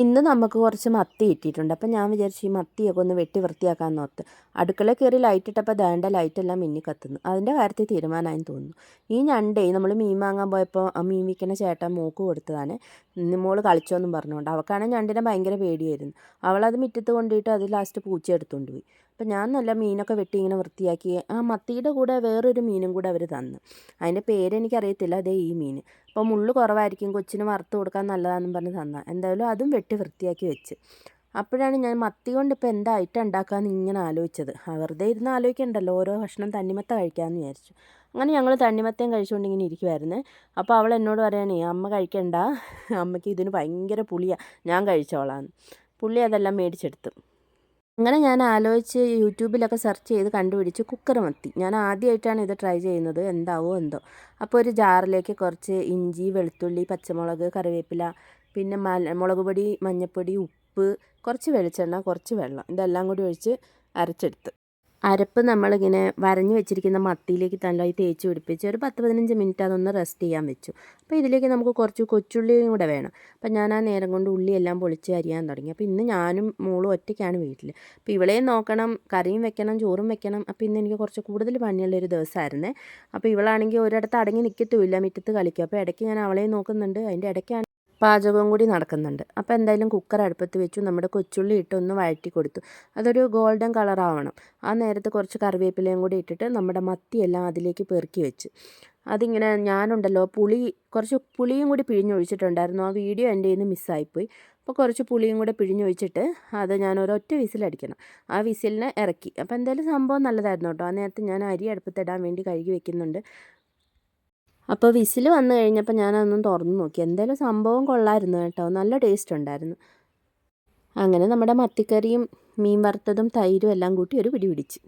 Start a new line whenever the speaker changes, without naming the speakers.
ഇന്ന് നമുക്ക് കുറച്ച് മത്തി കിട്ടിയിട്ടുണ്ട്. അപ്പം ഞാൻ വിചാരിച്ചു ഈ മത്തിയൊക്കെ ഒന്ന് വെട്ടി വൃത്തിയാക്കാമെന്ന് ഓർത്ത്. അടുക്കളയിൽ കയറി ലൈറ്റ് ഇട്ടപ്പോൾ ദാണ്ട ലൈറ്റെല്ലാം മിന്നി കത്തുന്നു. അതിൻ്റെ കാര്യത്തിൽ തീരുമാനമായെന്ന് തോന്നുന്നു. ഈ ഞണ്ടേ നമ്മൾ മീൻ വാങ്ങാൻ പോയപ്പോൾ ആ മീൻ വിൽക്കുന്ന ചേട്ടൻ മോൾക്ക് കൊടുത്തതാണ്. മോള് കളിച്ചോന്നും പറഞ്ഞുകൊണ്ട്. അവൾക്കാണെങ്കിൽ ഞണ്ടിനെ ഭയങ്കര പേടിയായിരുന്നു. അവളത് മുറ്റത്ത് കൊണ്ടുപോയിട്ട് അത് ലാസ്റ്റ് പൂച്ച എടുത്തുകൊണ്ട് പോയി. അപ്പം ഞാൻ നല്ല മീനൊക്കെ വെട്ടി ഇങ്ങനെ വൃത്തിയാക്കി. ആ മത്തിയുടെ കൂടെ വേറൊരു മീനും കൂടെ അവർ തന്നു. അതിൻ്റെ പേരെനിക്കറിയത്തില്ല. അതേ ഈ മീൻ. അപ്പോൾ മുള്ള് കുറവായിരിക്കും, കൊച്ചിന് വറുത്ത് കൊടുക്കാൻ നല്ലതാണെന്ന് പറഞ്ഞ് തന്നാൽ. എന്തായാലും അതും വെട്ടി വൃത്തിയാക്കി വെച്ച്. അപ്പോഴാണ് ഞാൻ മത്തി കൊണ്ട് ഇപ്പോൾ എന്താ ഐറ്റം ഉണ്ടാക്കാമെന്ന് ഇങ്ങനെ ആലോചിച്ചത്. വെറുതെ ഇരുന്ന് ആലോചിക്കണ്ടല്ലോ, ഓരോ കഷ്ണം തണ്ണിമത്ത കഴിക്കാമെന്ന് വിചാരിച്ചു. അങ്ങനെ ഞങ്ങൾ തണ്ണിമത്തയും കഴിച്ചുകൊണ്ട് ഇങ്ങനെ ഇരിക്കുമായിരുന്നു. അപ്പോൾ അവൾ എന്നോട് പറയുകയാണേ, അമ്മ കഴിക്കണ്ട, അമ്മയ്ക്ക് ഇതിന് ഭയങ്കര പുളിയാണ്, ഞാൻ കഴിച്ചോളാം. പുള്ളി അതെല്ലാം മേടിച്ചെടുത്തു. അങ്ങനെ ഞാൻ ആലോചിച്ച് യൂട്യൂബിലൊക്കെ സെർച്ച് ചെയ്ത് കണ്ടുപിടിച്ച് കുക്കർ മത്തി. ഞാൻ ആദ്യമായിട്ടാണ് ഇത് ട്രൈ ചെയ്യുന്നത്, എന്താവോ എന്തോ. അപ്പോൾ ഒരു ജാറിലേക്ക് കുറച്ച് ഇഞ്ചി, വെളുത്തുള്ളി, പച്ചമുളക്, കറിവേപ്പില, പിന്നെ മുളക് പൊടി, മഞ്ഞൾപ്പൊടി, ഉപ്പ്, കുറച്ച് വെളിച്ചെണ്ണ, കുറച്ച് വെള്ളം, ഇതെല്ലാം കൂടി ഒഴിച്ച് അരച്ചെടുത്ത്. അരപ്പ് നമ്മളിങ്ങനെ വരഞ്ഞ് വെച്ചിരിക്കുന്ന മത്തിയിലേക്ക് നല്ലതായി തേച്ച് പിടിപ്പിച്ച് ഒരു 10-15 മിനിറ്റ് അതൊന്ന് റെസ്റ്റ് ചെയ്യാൻ വെച്ചു. അപ്പോൾ ഇതിലേക്ക് നമുക്ക് കുറച്ച് കൊച്ചുള്ളിയും കൂടെ വേണം. അപ്പോൾ ഞാൻ ആ നേരം കൊണ്ട് ഉള്ളിയെല്ലാം പൊളിച്ച് അരിയാൻ തുടങ്ങി. അപ്പോൾ ഇന്ന് ഞാനും മോളും ഒറ്റയ്ക്കാണ് വീട്ടിൽ. അപ്പോൾ ഇവളെയും നോക്കണം, കറിയും വെക്കണം, ചോറും വെക്കണം. അപ്പോൾ ഇന്ന് എനിക്ക് കുറച്ച് കൂടുതൽ പണിയുള്ളൊരു ദിവസമായിരുന്നേ. അപ്പോൾ ഇവളാണെങ്കിൽ ഒരിടത്ത് അടങ്ങി നിൽക്കത്തുമില്ല, മുറ്റത്ത് കളിക്കും. അപ്പോൾ ഇടയ്ക്ക് ഞാൻ അവളെയും നോക്കുന്നുണ്ട്, അതിൻ്റെ ഇടയ്ക്കാണ് പാചകവും കൂടി നടക്കുന്നുണ്ട്. അപ്പോൾ എന്തായാലും കുക്കർ അടുപ്പത്ത് വെച്ചു. നമ്മുടെ കൊച്ചുള്ളി ഇട്ട് ഒന്ന് വഴറ്റി കൊടുത്തു. അതൊരു ഗോൾഡൻ കളറാവണം. ആ നേരത്ത് കുറച്ച് കറിവേപ്പിലയും കൂടി ഇട്ടിട്ട് നമ്മുടെ മത്തിയെല്ലാം അതിലേക്ക് പെറുക്കി വെച്ച്. അതിങ്ങനെ ഞാനുണ്ടല്ലോ കുറച്ച് പുളിയും കൂടി പിഴിഞ്ഞൊഴിച്ചിട്ടുണ്ടായിരുന്നു. ആ വീഡിയോ എൻ്റെ കയ്യിൽ നിന്ന് മിസ്സായിപ്പോയി. അപ്പോൾ കുറച്ച് പുളിയും കൂടെ പിഴിഞ്ഞൊഴിച്ചിട്ട് അത് ഞാൻ ഒരൊറ്റ വിസിലടിക്കണം. ആ വിസിലിനെ ഇറക്കി. അപ്പോൾ എന്തായാലും സംഭവം നല്ലതായിരുന്നു കേട്ടോ. ആ നേരത്ത് ഞാൻ അരി അടുപ്പത്തിടാൻ വേണ്ടി കഴുകി വെക്കുന്നുണ്ട്. അപ്പോൾ വിസിൽ വന്നു കഴിഞ്ഞപ്പോൾ ഞാനതൊന്ന് തുറന്ന് നോക്കി. എന്തായാലും സംഭവം കൊള്ളായിരുന്നു കേട്ടോ, നല്ല ടേസ്റ്റ് ഉണ്ടായിരുന്നു. അങ്ങനെ നമ്മുടെ മത്തിക്കറിയും മീൻ വറുത്തതും തൈരും എല്ലാം കൂട്ടി ഒരു പിടി പിടിച്ച്.